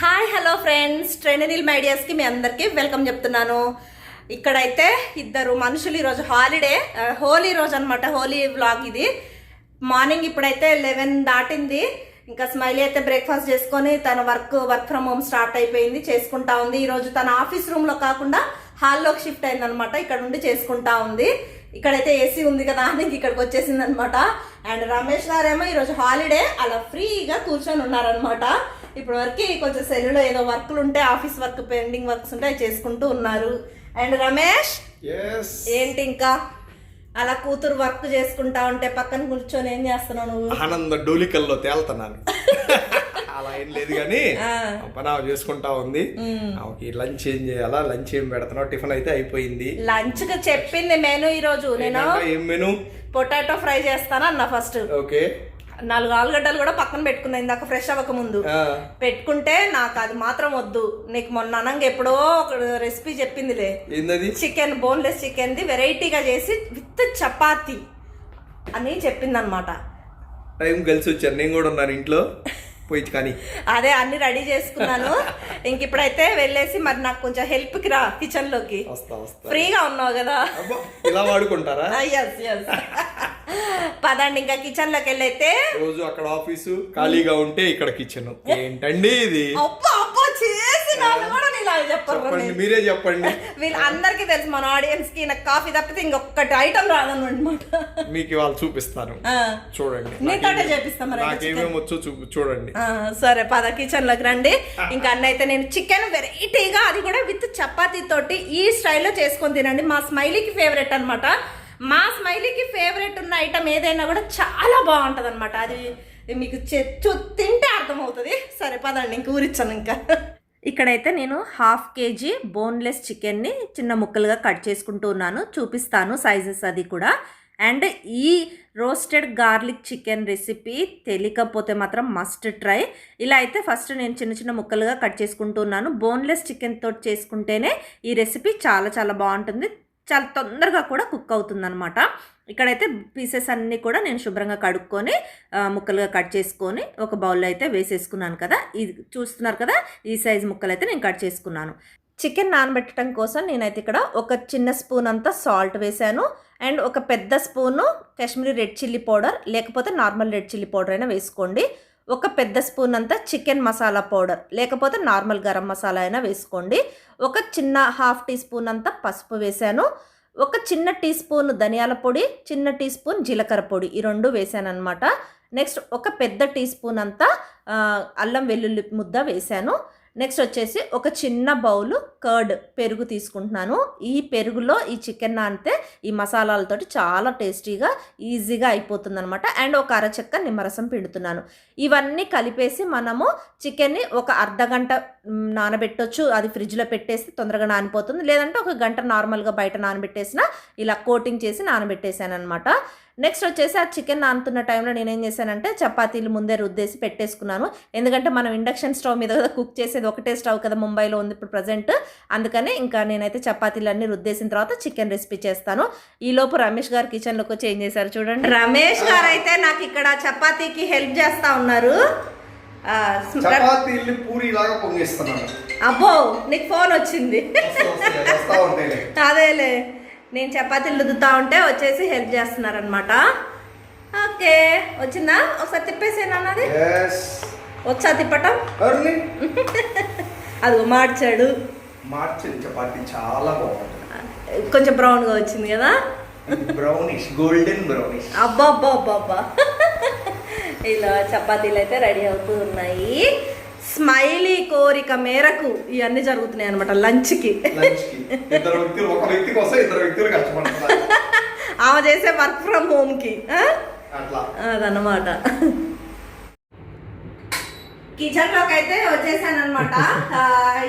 Hi hello friends, ట్రైనరీల్ మైడియాస్కి మీ అందరికీ welcome చెప్తున్నాను. ఇక్కడైతే ఇద్దరు మనుషులు ఈరోజు హోలీ రోజు అనమాట. హోలీ వ్లాగ్ ఇది. మార్నింగ్ ఇప్పుడైతే 11 దాటింది. ఇంకా స్మైలీ అయితే బ్రేక్ఫాస్ట్ చేసుకొని తన వర్క్ ఫ్రమ్ హోమ్ స్టార్ట్ అయిపోయింది, చేసుకుంటా ఉంది. ఈరోజు తన ఆఫీస్ రూమ్లో కాకుండా హాల్లోకి షిఫ్ట్ అయిందనమాట. ఇక్కడ ఉండి చేసుకుంటా ఉంది. ఇక్కడైతే ఏసీ ఉంది కదా అని ఇక్కడికి వచ్చేసింది అనమాట. అండ్ రమేష్ గారేమో ఈరోజు హాలిడే, అలా ఫ్రీగా కూర్చొని ఉన్నారనమాట. ఇప్పుడు వరకు కొంచెం సెల్లులో ఏదో వర్క్లు ఉంటే, ఆఫీస్ వర్క్ పెండింగ్ వర్క్స్ ఉంటే అవి చేసుకుంటూ ఉన్నారు. అండ్ రమేష్ ఏంటి ఇంకా అలా కూతురు వర్క్ చేసుకుంటా ఉంటే పక్కన కూర్చొని ఏం చేస్తున్నావు నువ్వు? ఆనంద డోలికల్లో తేలుతున్నాను. అలా ఏం లేదు కానీ పని చేసుకుంటా ఉంది. లంచ్ ఏం చేయాలా, లంచ్ ఏం పెడుతున్నావు? టిఫిన్ అయితే అయిపోయింది. లంచ్ కి చెప్పింది మెనూ ఈ రోజు. నేను ఏం మెనూ? పొటాటో ఫ్రై చేస్తాను అన్న ఫస్ట్. ఓకే. 4 ఆలుగడ్డలు కూడా పక్కన పెట్టుకున్నా ఇందాక ఫ్రెష్ అవ్వక ముందు. పెట్టుకుంటే నాకు అది మాత్రం వద్దు. నీకు మొన్న అనంగా ఎప్పుడో ఒక రెసిపీ చెప్పిందిలే, చికెన్ బోన్లెస్ చికెన్ ది వెరైటీగా చేసి విత్ చపాతి అని చెప్పింది అనమాట. టైం కలిసి వచ్చాను, నేను కూడా ఉన్నాను ఇంట్లో పోయి. కానీ అదే అన్ని రెడీ చేసుకున్నాను. ఇంక ఇప్పుడైతే వెళ్ళేసి మరి నాకు కొంచెం హెల్ప్ కి రా కిచెన్ లోకి. ఫ్రీగా ఉన్నావు కదా, ఇలా వాడుకుంటారా? పదండి ఇంకా కిచెన్ లోకి వెళ్ళైతే. రోజు అక్కడ ఆఫీసు ఖాళీగా ఉంటే ఇక్కడ కిచెన్ ఏంటండి ఇది? మీరే చెప్పండి. వీళ్ళందరికీ తెలుసు, మన ఆడియన్స్ కి నాకు కాఫీ తప్పితే ఇంకొకటి ఐటమ్ రాదన్నమాట. మీకు వాళ్ళు చూపిస్తాను, చూడండి. నీతోటే చేపిస్తాం. నాకేమేమి వచ్చో చూడండి. సరే పద కిచెన్ లోకి రండి. ఇంకా అన్న అయితే నేను చికెన్ వెరైటీగా, అది కూడా విత్ చపాతీ తోటి ఈ స్టైల్లో చేసుకొని తినండి. మా స్మైలీకి ఫేవరెట్ అనమాట. మా స్మైలీకి ఫేవరెట్ ఉన్న ఐటమ్ ఏదైనా కూడా చాలా బాగుంటుంది అనమాట. అది మీకు తింటే అర్థమవుతుంది. సరే పదండి, ఇంక ఊరిచ్చాను. ఇంకా ఇక్కడైతే నేను 1/2 kg బోన్లెస్ చికెన్ని చిన్న ముక్కలుగా కట్ చేసుకుంటూ ఉన్నాను, చూపిస్తాను సైజెస్ అది కూడా. అండ్ ఈ రోస్టెడ్ గార్లిక్ చికెన్ రెసిపీ తెలియకపోతే మాత్రం మస్ట్ ట్రై. ఇలా అయితే ఫస్ట్ నేను చిన్న చిన్న ముక్కలుగా కట్ చేసుకుంటూ ఉన్నాను. బోన్లెస్ చికెన్ తోటి చేసుకుంటేనే ఈ రెసిపీ చాలా చాలా బాగుంటుంది, చాలా తొందరగా కూడా కుక్ అవుతుందన్నమాట. ఇక్కడైతే పీసెస్ అన్నీ కూడా నేను శుభ్రంగా కడుక్కొని ముక్కలుగా కట్ చేసుకొని ఒక బౌల్లో అయితే వేసేసుకున్నాను కదా. ఇది చూస్తున్నారు కదా, ఈ సైజ్ ముక్కలు అయితే నేను కట్ చేసుకున్నాను. చికెన్ నానబెట్టడం కోసం నేనైతే ఇక్కడ ఒక చిన్న స్పూన్ అంతా సాల్ట్ వేసాను. అండ్ ఒక పెద్ద spoon Kashmiri red chilli powder, లేకపోతే నార్మల్ రెడ్ చిల్లీ పౌడర్ అయినా వేసుకోండి. ఒక పెద్ద స్పూన్ అంతా చికెన్ మసాలా పౌడర్, లేకపోతే నార్మల్ గరం మసాలా అయినా వేసుకోండి. ఒక చిన్న 1/2 టీ స్పూన్ అంతా పసుపు వేసాను. ఒక చిన్న టీ స్పూన్ ధనియాల పొడి, చిన్న టీ స్పూన్ జీలకర్ర పొడి, ఈ 2 వేసాను అనమాట. నెక్స్ట్ ఒక పెద్ద టీ స్పూన్ అంతా అల్లం వెల్లుల్లి ముద్ద వేసాను. నెక్స్ట్ వచ్చేసి ఒక చిన్న బౌలు కర్డ్, పెరుగు తీసుకుంటున్నాను. ఈ పెరుగులో ఈ చికెన్ నానితే ఈ మసాలాలతోటి చాలా టేస్టీగా ఈజీగా అయిపోతుంది అనమాట. అండ్ ఒక అరచెక్క నిమ్మరసం పిండుతున్నాను. ఇవన్నీ కలిపేసి మనము చికెన్ని ఒక అర్ధగంట నానబెట్టొచ్చు. అది ఫ్రిడ్జ్లో పెట్టేసి తొందరగా నానిపోతుంది. లేదంటే ఒక గంట నార్మల్గా బయట నానబెట్టేసిన ఇలా కోటింగ్ చేసి నానబెట్టేసాను అనమాట. నెక్స్ట్ వచ్చేసి ఆ చికెన్ నానుతున్న టైంలో నేనేం చేశానంటే చపాతీలు ముందే రుద్దేసి పెట్టేసుకున్నాను. ఎందుకంటే మనం ఇండక్షన్ స్టవ్ మీద కదా కుక్ చేసేది, ఒకటే స్టవ్ కదా ముంబైలో ఉంది ఇప్పుడు ప్రజెంట్. అందుకని ఇంకా నేనైతే చపాతీలు అన్నీ రుద్దేసిన తర్వాత చికెన్ రెసిపీ చేస్తాను. ఈలోపు రమేష్ గారు కిచెన్లోకి వచ్చి ఏం చేశారు చూడండి. రమేష్ గారు అయితే నాకు ఇక్కడ చపాతీకి హెల్ప్ చేస్తా ఉన్నారు. అబ్బో, నీకు ఫోన్ వచ్చింది. అదేలే, నేను చపాతీలు రుద్దుతా ఉంటే వచ్చేసి హెల్ప్ చేస్తున్నారనమాట. ఓకే, వచ్చిందా? ఒకసారి తిప్పేసేనన్నది వచ్చా తిప్పటం. అది మార్చాడు. చపాతీ చాలా బాగుంటుంది, కొంచెం బ్రౌన్గా వచ్చింది కదా, బ్రౌనిష్, గోల్డెన్ బ్రౌనిష్. అబ్బా అబ్బా అబ్బా అబ్బా. ఇలా చపాతీలు అయితే రెడీ అవుతూ ఉన్నాయి. స్మైలీ కోరిక మేరకు ఇవన్నీ జరుగుతున్నాయి అనమాట లంచ్కి. ఆమె చేసే వర్క్ ఫ్రమ్ హోమ్కి అదన్నమాట. కిచెన్లోకి అయితే వచ్చేసాను అనమాట.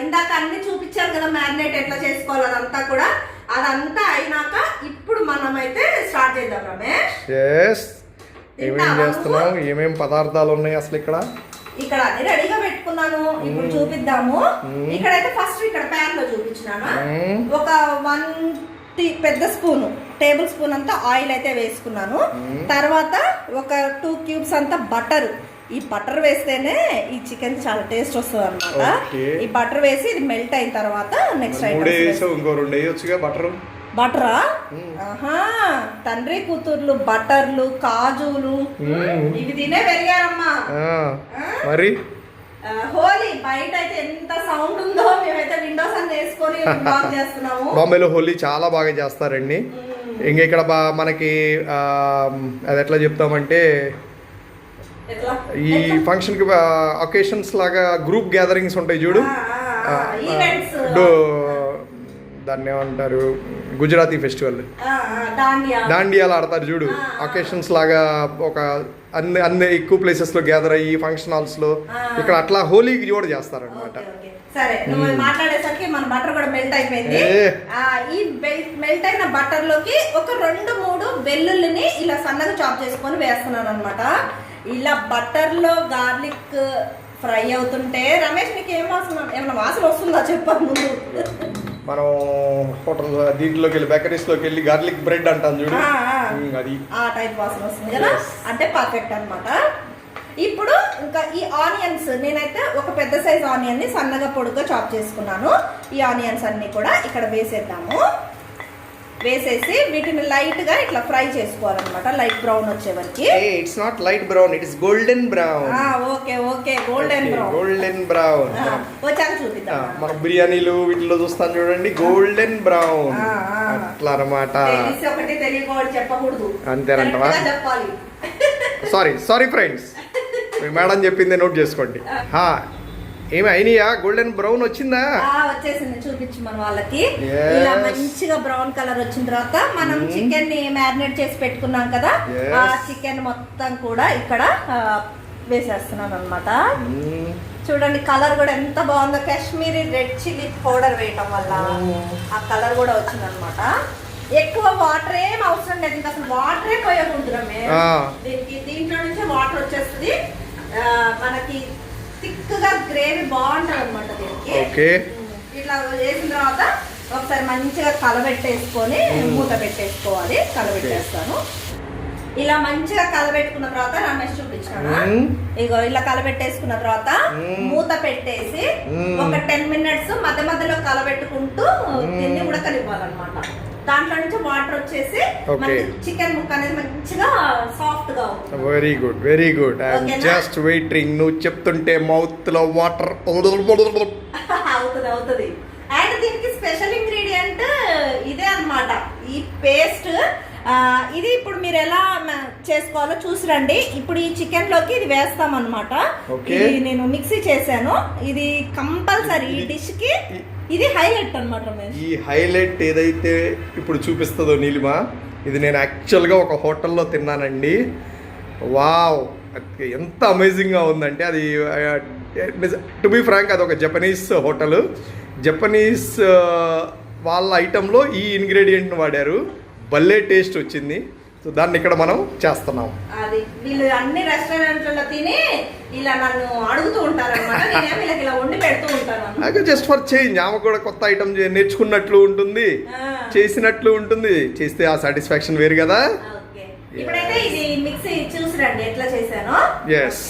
ఇందాక అన్ని చూపించాను కదా మ్యారినేట్ ఎట్లా చేసుకోవాలి అదంతా కూడా. అదంతా అయినాక ఇప్పుడు మనం అయితే స్టార్ట్ చేద్దాం. రమేష్, ఏమేం చేస్తున్నావు? ఏమేం పదార్థాలు ఉన్నాయి అసలు ఇక్కడ? ఇక్కడ అన్ని రెడీగా పెట్టుకున్నాను, ఇప్పుడు చూపిద్దాము. ఇక్కడైతే ఫస్ట్ ఇక్కడ ప్యాన్ లో చూపించినాను. ఒక 1 పెద్ద స్పూను టేబుల్ స్పూన్ అంతా ఆయిల్ అయితే వేసుకున్నాను. తర్వాత ఒక 2 క్యూబ్స్ అంతా బటర్, ఈ బటర్ వేస్తేనే ఈ చికెన్ చాలా టేస్ట్ వస్తుంది అనమాట. Okay. ఈ బటర్ వేసి ఇది మెల్ట్ అయిన తర్వాత నెక్స్ట్ 3 వేసావు, ఇంకో 2 వేయొచ్చుగా బటర్. బటరా? ఆహా, తండ్రి కూతుర్లు బటర్లు కాజులు ఇవి తినే పెరిగారమ్మా. మరి హోలీ బయట అయితే ఎంత సౌండ్ ఉందో, మేమైతే విండోస్ అని వేసుకొని బ్లాగ్ చేస్తున్నాము. బాంబేలో హోలీ చాలా బాగా చేస్తారండి. ఇంక ఇక్కడ మనకి అది ఎట్లా చెప్తామంటే ఈ ఫంక్షన్కి అకేషన్స్ లాగా గ్రూప్ గ్యాదరింగ్స్ ఉంటాయి చూడు, దాన్ని ఏమంటారు, గుజరాతీ ఫెస్టివల్ దాండియాలు ఆడతారు చూడు. అకేషన్స్ లాగా ఒక అన్ని ఎక్కువ ప్లేసెస్ లో గ్యాదర్ అయ్యి ఫంక్షన్ హాల్స్ లో ఇక్కడ అట్లా హోలీకి కూడా చేస్తారనమాట. సరే, నువ్వు మాట్లాడేసరికి మన బటర్ కూడా మెల్ట్ అయిపోయింది. ఈ మెల్ట్ అయిన బటర్ లోకి ఒక 2-3 వెల్లుల్లిని ఇలా సన్నగా చాప్ చేసుకొని వేస్తున్నాను అనమాట. ఇలా బటర్ లో గార్లిక్ ఫ్రై అవుతుంటే, రమేష్ నీకు ఏం వాసన, ఏమైనా వాసన వస్తుందా చెప్పాలి ముందు. మనం హోటల్ దీంట్లోకి వెళ్ళి బేకరీస్లోకి వెళ్ళి గార్లిక్ బ్రెడ్ అంటాం చూడు, అది ఆ టైప్ వాసన వస్తుంది కదా, అంటే పర్ఫెక్ట్ అన్నమాట. ఇప్పుడు ఇంకా ఈ ఆనియన్స్, నేనైతే ఒక పెద్ద సైజ్ ఆనియన్ ని సన్నగా పొడుగ్గా చాప్ చేసుకున్నాను. ఈ ఆనియన్స్ అన్ని కూడా ఇక్కడ వేసేద్దాము. వేసేసి వీటిని లైట్ గా ఇట్లా ఫ్రై చేసుకోవాలన్నమాట, లైట్ బ్రౌన్ వచ్చే వరకు. It's not light brown, it is golden brown. Okay okay, golden brown. Golden brown వచ్చాక చూపిద్దాం. మన బిర్యానీలు వీటిలో చూస్తాం చూడండి, గోల్డెన్ బ్రౌన్ అట్లా అన్నమాట. ఒకటి తెలియకూడదు, చెప్పకూడదు, అంతేనంటవా? చెప్పాలి. సారీ ఫ్రెండ్స్, మీ మేడం చెప్పింది నోట్ చేసుకోండి. ఏమి అయినాయా? గోల్డెన్ బ్రౌన్ వచ్చిందా? వచ్చేసింది, చూపించు మన వాళ్ళకి. ఇలా మంచిగా బ్రౌన్ కలర్ వచ్చిన తర్వాత మనం చికెన్ ని మ్యారినేట్ చేసి పెట్టుకున్నాం కదా, ఆ చికెన్ మొత్తం కూడా ఇక్కడ వేసేస్తున్నాను అనమాట. చూడండి కలర్ కూడా ఎంత బాగుందో, కాశ్మీరీ రెడ్ చిల్లీ పౌడర్ వేయటం వల్ల ఆ కలర్ కూడా వచ్చింది అనమాట. ఎక్కువ వాటర్ ఏం అవసరం లేదు, ఇంకా అసలు వాటరే పోయకుంటున్నామే దీనికి. దీంట్లో నుంచే వాటర్ వచ్చేస్తుంది మనకి, థిక్ గా గ్రేవీ బాగుంటది అనమాట దీనికి. ఇట్లా వేసిన తర్వాత ఒకసారి మంచిగా కలబెట్టేసుకొని మూత పెట్టేసుకోవాలి. కలబెట్టేస్తాను. ఇలా మంచిగా కలబెట్టుకున్న తర్వాత రమేష్ చూపించాను. ఇగో ఇలా కలబెట్టేసుకున్న తర్వాత మూత పెట్టేసి ఒక 10 minutes మధ్య మధ్యలో కలబెట్టుకుంటూ దీన్ని ఉడకనివ్వాలన్నమాట. దాంట్లో నుంచి వాటర్ వచ్చేసి చికెన్ ముక్క అనేది మంచిగా సాఫ్ట్ గా అవుతుంది. Very good, very good. I'm just waiting. నువ్వు చెప్తుంటే మౌత్ లో వాటర్ అవుతుంది. అండ్ దీనికి స్పెషల్ ఇంగ్రీడియంట్ ఇదే అన్నమాట, ఈ పేస్ట్. ఇది ఇప్పుడు మీరు ఎలా చేసుకోవాలో చూసిరండి. ఇప్పుడు ఈ చికెన్ లోకి ఇది వేస్తాం అనమాట. ఇది నేను మిక్సీ చేశాను. ఇది కంపల్సరీ ఈ డిష్ కి ఇది హైలైట్ అనమాట. ఈ హైలైట్ ఏదైతే ఇప్పుడు చూపిస్తుందో నీలిమ, ఇది నేను యాక్చువల్గా ఒక హోటల్లో తిన్నానండి. వావ్, ఎంత అమేజింగ్గా ఉందంటే అది. టు బీ ఫ్రాంక్, అది ఒక జపనీస్ హోటల్. జపనీస్ వాళ్ళ ఐటెంలో ఈ ఇంగ్రీడియంట్ని వాడారు, భలే టేస్ట్ వచ్చింది. సో దాన్ని ఇక్కడ మనం చేస్తున్నాం. అది వీళ్ళు అన్ని రెస్టారెంట్లలో తిని ఇలా నన్ను అడుగుతూ ఉంటారన్నమాట. నేనే వీళ్ళకి ఇలా వండి పెడుతూ ఉంటాను. జస్ట్ ఫర్ చేంజ్, ఆమె కూడా కొత్త ఐటమ్ నేర్చుకున్నట్లు ఉంటుంది, చేసినట్లు ఉంటుంది. చేస్తే ఆ సాటిస్ఫాక్షన్ వేరు కదా. ఇప్పుడైతే ఇది మిక్సీ చూసిరండి ఎట్లా చేశానో. ఎస్,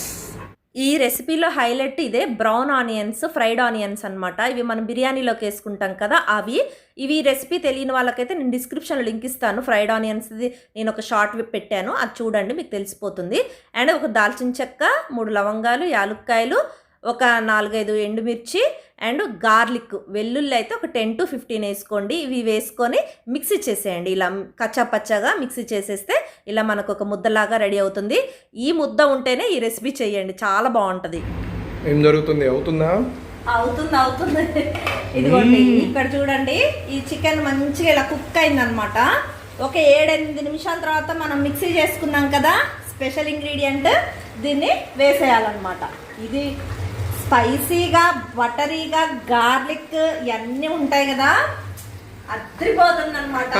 ఈ రెసిపీలో హైలైట్ ఇదే బ్రౌన్ ఆనియన్స్, ఫ్రైడ్ ఆనియన్స్ అనమాట. ఇవి మనం బిర్యానీలోకి వేసుకుంటాం కదా అవి. ఇవి రెసిపీ తెలియని వాళ్ళకైతే నేను డిస్క్రిప్షన్లో లింక్ ఇస్తాను. ఫ్రైడ్ ఆనియన్స్ది నేను ఒక షార్ట్ పెట్టాను, అది చూడండి మీకు తెలిసిపోతుంది. అండ్ ఒక దాల్చిన చెక్క, 3 లవంగాలు, యాలుక్కాయలు, ఒక 4-5 ఎండుమిర్చి అండ్ గార్లిక్, వెల్లుల్లి అయితే ఒక 10 to 15 వేసుకోండి. ఇవి వేసుకొని మిక్సీ చేసేయండి. ఇలా కచ్చా పచ్చాగా మిక్సీ చేసేస్తే ఇలా మనకు ఒక ముద్దలాగా రెడీ అవుతుంది. ఈ ముద్ద ఉంటేనే ఈ రెసిపీ చేయండి, చాలా బాగుంటుంది. ఏం జరుగుతుంది? అవుతుందా? అవుతుంది. ఇదిగోండి ఇక్కడ చూడండి, ఈ చికెన్ మంచిగా ఇలా కుక్ అయిందనమాట. ఒక 7-8 నిమిషాల తర్వాత మనం మిక్సీ చేసుకున్నాం కదా స్పెషల్ ఇంగ్రీడియంట్, దీన్ని వేసేయాలన్నమాట. ఇది స్పైసీగా, బటరీగా, గార్లిక్ ఇవన్నీ ఉంటాయి కదా, అద్రిపోతుంది అనమాట.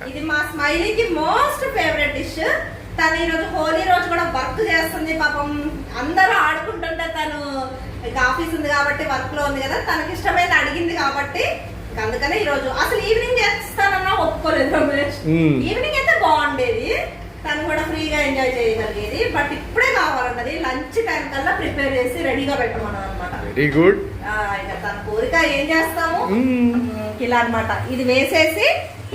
ఇది మా స్మైలీకి మోస్ట్ ఫేవరెట్ డిష్. తను ఈరోజు హోలీ రోజు కూడా వర్క్ చేస్తుంది. పాపం అందరూ ఆడుకుంటుంటే తను ఇక ఆఫీస్ ఉంది కాబట్టి, వర్క్ లో ఉంది కదా, తనకి ఇష్టమైన అడిగింది కాబట్టి అందుకనే ఈరోజు అసలు ఈవినింగ్ చేస్తానన్నా ఒప్పుకోలేదు రమేష్. ఈవినింగ్ అయితే బాగుండేది, తను కూడా ఫ్రీగా ఎంజాయ్ చేయగలిగేది. బట్ ఇప్పుడే కావాలన్నది, లంచ్ టైం కల్లా ప్రిపేర్ చేసి రెడీగా పెట్టమన్నాం అనమాట. Very good. ఇక తన కోరిక ఏం చేస్తాము, ఇలా అన్నమాట. ఇది వేసేసి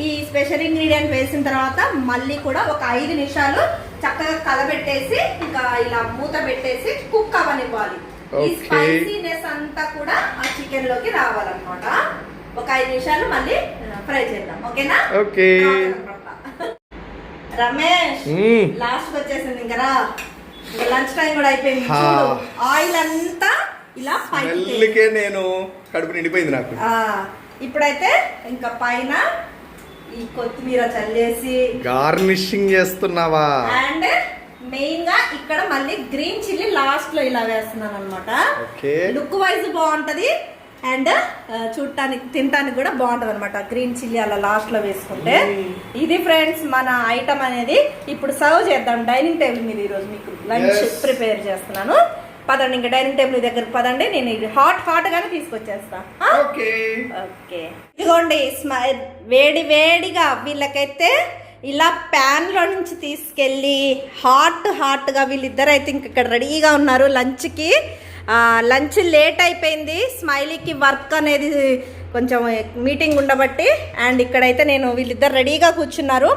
ఈ స్పెషల్ ఇంగ్రీడియంట్ వేసిన తర్వాత మళ్ళీ కూడా ఒక 5 నిమిషాలు చక్కగా కలబెట్టేసి ఇంకా ఇలా మూత పెట్టేసి కుక్ అవ్వనివ్వాలి. ఈ స్పైసీనెస్ అంతా కూడా ఆ చికెన్ లోకి రావాలన్నమాట. ఒక 5 నిమిషాలు మళ్ళీ ఫ్రై చేద్దాం. ఓకేనా? ఓకే. రమేష్ లాస్ట్ వచ్చేసింది ఇంకా లంచ్ టైం కూడా అయిపోయింది. ఆయిల్ అంతా ఇలా పైకి నేను కడుపు నిండిపోయింది నాకు. ఇప్పుడైతే ఇంకా పైన ఈ కొత్తిమీర చల్లేసి గార్నిషింగ్ చేస్తున్నావా? అండ్ మెయిన్ గా ఇక్కడ మళ్ళీ గ్రీన్ చిల్లీ లాస్ట్ లో ఇలా వేస్తున్నాను అనమాట. లుక్ వైజ్ బాగుంటది అండ్ చూడటానికి తినటానికి కూడా బాగుంటది అనమాట. గ్రీన్ చిల్లీ అలా లాస్ట్ లో వేసుకుంటే. ఇది ఫ్రెండ్స్ మన ఐటమ్ అనేది. ఇప్పుడు సర్వ్ చేద్దాం డైనింగ్ టేబుల్ మీద. ఈ రోజు మీకు లంచ్ ప్రిపేర్ చేస్తున్నాను. పదండి ఇంకా డైనింగ్ టేబుల్ దగ్గరకు పదండి. నేను ఇది హాట్ గానే తీసుకొచ్చేస్తా. ఓకే. ఇదిగోండి వేడి వేడిగా వీళ్ళకైతే ఇలా ప్యాన్ లో నుంచి తీసుకెళ్ళి హాట్ గా వీళ్ళిద్దరైతే ఇంక ఇక్కడ రెడీగా ఉన్నారు లంచ్కి. లంచ్ లేట్ అయిపోయింది. స్మైలీకి వర్క్ అనేది కొంచెం మీటింగ్ ఉండబట్టి. అండ్ ఇక్కడైతే వీళ్ళిద్దరు రెడీగా కూర్చున్నారు.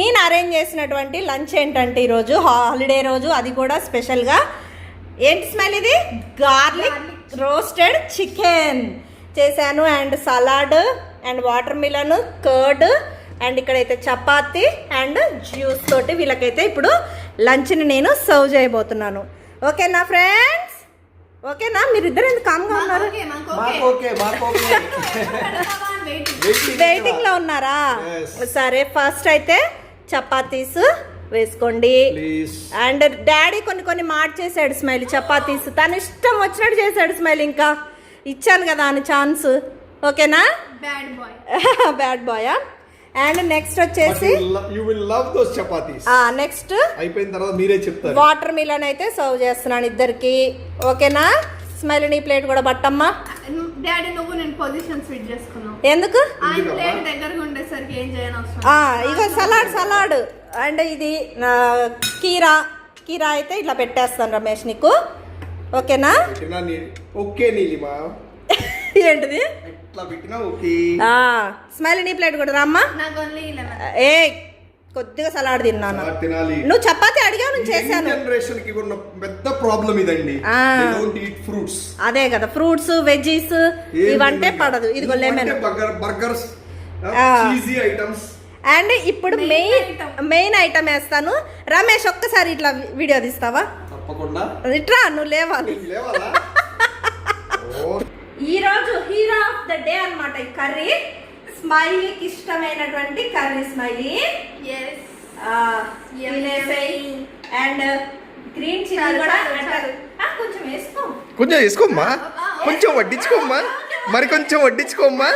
నేను అరేంజ్ చేసినటువంటి లంచ్ ఏంటంటే ఈరోజు హాలిడే రోజు, అది కూడా స్పెషల్గా ఏంటి స్మైల్, ఇది గార్లిక్ రోస్టెడ్ చికెన్ చేశాను. And salad and water melon, curd and ఇక్కడైతే చపాతి అండ్ జ్యూస్ తోటి వీళ్ళకైతే ఇప్పుడు లంచ్ని నేను సర్వ్ చేయబోతున్నాను. ఓకేనా ఫ్రెండ్స్? ఓకేనా? మీరు ఇద్దరు ఎందుకు కామ్గా ఉన్నారు? వెయిటింగ్ లో ఉన్నారా? సరే, ఫస్ట్ అయితే చపాతీస్ వేసుకోండి. అండ్ డాడీ కొన్ని మార్చేసాడు స్మైల్ చపాతీస్. తను ఇష్టం వచ్చినట్టు చేశాడు స్మైల్. ఇంకా ఇచ్చాను కదా అని ఛాన్స్. ఓకేనా? Bad boy. అండ్ నెక్స్ట్ వచ్చేసి నెక్స్ట్ అయిపోయిన తర్వాత మీరే చెప్తారు. వాటర్ మిలన్ అయితే సర్వ్ చేస్తున్నాను ఇద్దరికి. ఓకేనా? స్మైల్ నీ ప్లేట్ కూడా పట్టమ్మా. డాడీ నువ్వు నేను పొజిషన్ స్విచ్ చేసుకున్నాం. ఎందుకు? ఆయన ప్లేట్ దగ్గరగా ఉండేసరికి ఏం చేయను అవసరం. ఇక సలాడ్ అండ్ ఇది కీరా అయితే ఇట్లా పెట్టేస్తాను రమేష్ నీకు. ఓకేనా? ఓకే నీలిమా. ఏంటిది స్మైల్ నీ ప్లేట్ కూడా రామ్మా. ఏ కొద్దిగా సలాడ్ తిన్నాను. నువ్వు చపాతి అడిగా నేను చేశాను. పెద్ద ప్రాబ్లం ఇదండి. ఫ్రూట్స్ అదే కదా, ఫ్రూట్స్ వెజ్జీస్ ఇవంటే పడదు. ఇదిగో లెమన్, బర్గర్స్, ఐటమ్స్. అండ్ ఇప్పుడు మెయిన్ ఐటమ్ వేస్తాను. రమేష్ ఒక్కసారి ఇట్లా వీడియో తీస్తావా? తప్పకుండా. ఇట్రా, నువ్వు లేవాలి. ఈ రోజు హీరో ఆఫ్ ద డే అన్నమాట ఈ కర్రీ. స్మైలీకి ఇష్టమైనటువంటి curry smiley. And green chilli కూడా కొంచెం వేసుకోమ్మా. కొంచెం వడ్డించుకోమ్మా. మరి కొంచెం వడ్డించుకోమ్మా.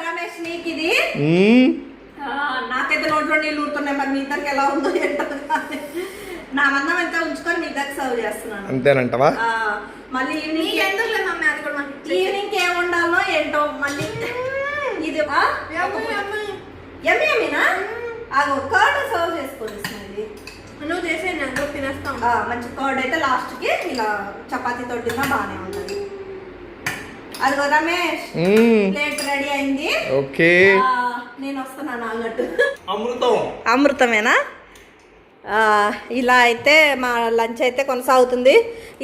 రమేష్ నీకు ఇది. నాకైతే నోట్లో నీళ్ళు ఊరుతున్నాయి. మరి మీ ఇద్దరికి ఎలా ఉందో ఏంటో. నా మందం ఎంత ఉంచుకొని మీ దగ్గర సర్వ్ చేస్తున్నాను. అంతేనంటవా? మళ్ళీ ఈవినింగ్ ఏం ఉండాలో ఏంటో. మళ్ళీ ఇది ఎమ్మీనా కర్డ్ సర్వ్ చేసుకోండి. నువ్వు చేసే తినేస్తాం. మంచి కర్డ్ అయితే లాస్ట్ కి ఇలా చపాతీ తోటి బాగానే ఉంటుంది. అదిగో రమేష్ ప్లేట్ రెడీ అయింది. ఓకే, నేను వస్తున్నాను అన్నట్టు. అమృతమేనా? ఇలా అయితే మా లంచ్ అయితే కొనసాగుతుంది.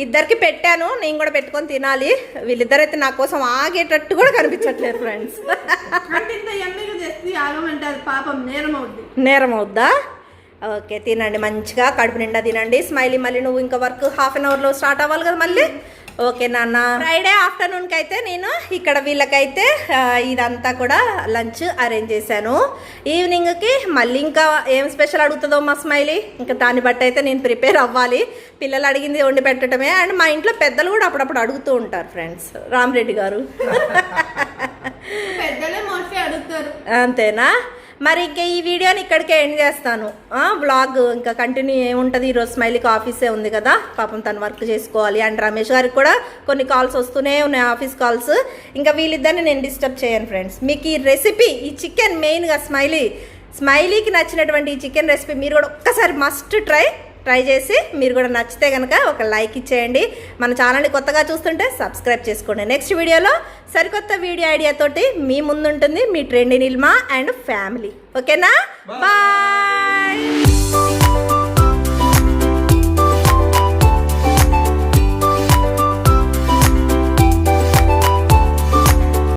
ఇద్దరికి పెట్టాను, నేను కూడా పెట్టుకొని తినాలి. వీళ్ళిద్దరైతే నా కోసం ఆగేటట్టు కూడా కనిపించట్లేదు ఫ్రెండ్స్. నేరం అవుద్దా? ఓకే, తినండి మంచిగా, కడుపు నిండా తినండి. స్మైలీ మళ్ళీ నువ్వు ఇంకా వర్క్ హాఫ్ అన్ అవర్లో స్టార్ట్ అవ్వాలి కదా మళ్ళీ. ఓకే నాన్న. ఫ్రైడే ఆఫ్టర్నూన్కి అయితే నేను ఇక్కడ వీళ్ళకైతే ఇదంతా కూడా లంచ్ అరేంజ్ చేశాను. ఈవినింగ్కి మళ్ళీ ఇంకా ఏం స్పెషల్ అడుగుతుందో మా స్మైలీ, ఇంకా దాన్ని బట్టి అయితే నేను ప్రిపేర్ అవ్వాలి. పిల్లలు అడిగింది వండి పెట్టడమే. అండ్ మా ఇంట్లో పెద్దలు కూడా అప్పుడప్పుడు అడుగుతూ ఉంటారు ఫ్రెండ్స్. రామరెడ్డి గారు అంతేనా? మరి ఇంకా ఈ వీడియోని ఇక్కడికే ఎండ్ చేస్తాను. వ్లాగ్ ఇంకా కంటిన్యూ ఏముంటుంది. ఈరోజు స్మైలీకి ఆఫీసే ఉంది కదా, పాపం తను వర్క్ చేసుకోవాలి. అండ్ రమేష్ గారికి కూడా కొన్ని కాల్స్ వస్తూనే ఉన్నాయి, ఆఫీస్ కాల్స్. ఇంకా వీళ్ళిద్దరిని నేను డిస్టర్బ్ చేయను ఫ్రెండ్స్. మీకు ఈ రెసిపీ, ఈ చికెన్ మెయిన్గా స్మైలీ స్మైలీకి నచ్చినటువంటి ఈ చికెన్ రెసిపీ మీరు కూడా ఒక్కసారి మస్ట్ ట్రై చేసి మీరు కూడా నచ్చితే కనుక ఒక లైక్ ఇచ్చేయండి. మన ఛానల్ని కొత్తగా చూస్తుంటే సబ్స్క్రైబ్ చేసుకోండి. నెక్స్ట్ వీడియోలో సరికొత్త వీడియో ఐడియాతోటి మీ ముందుంటుంది మీ ట్రెండీ నీలిమ అండ్ ఫ్యామిలీ. ఓకేనా? బాయ్.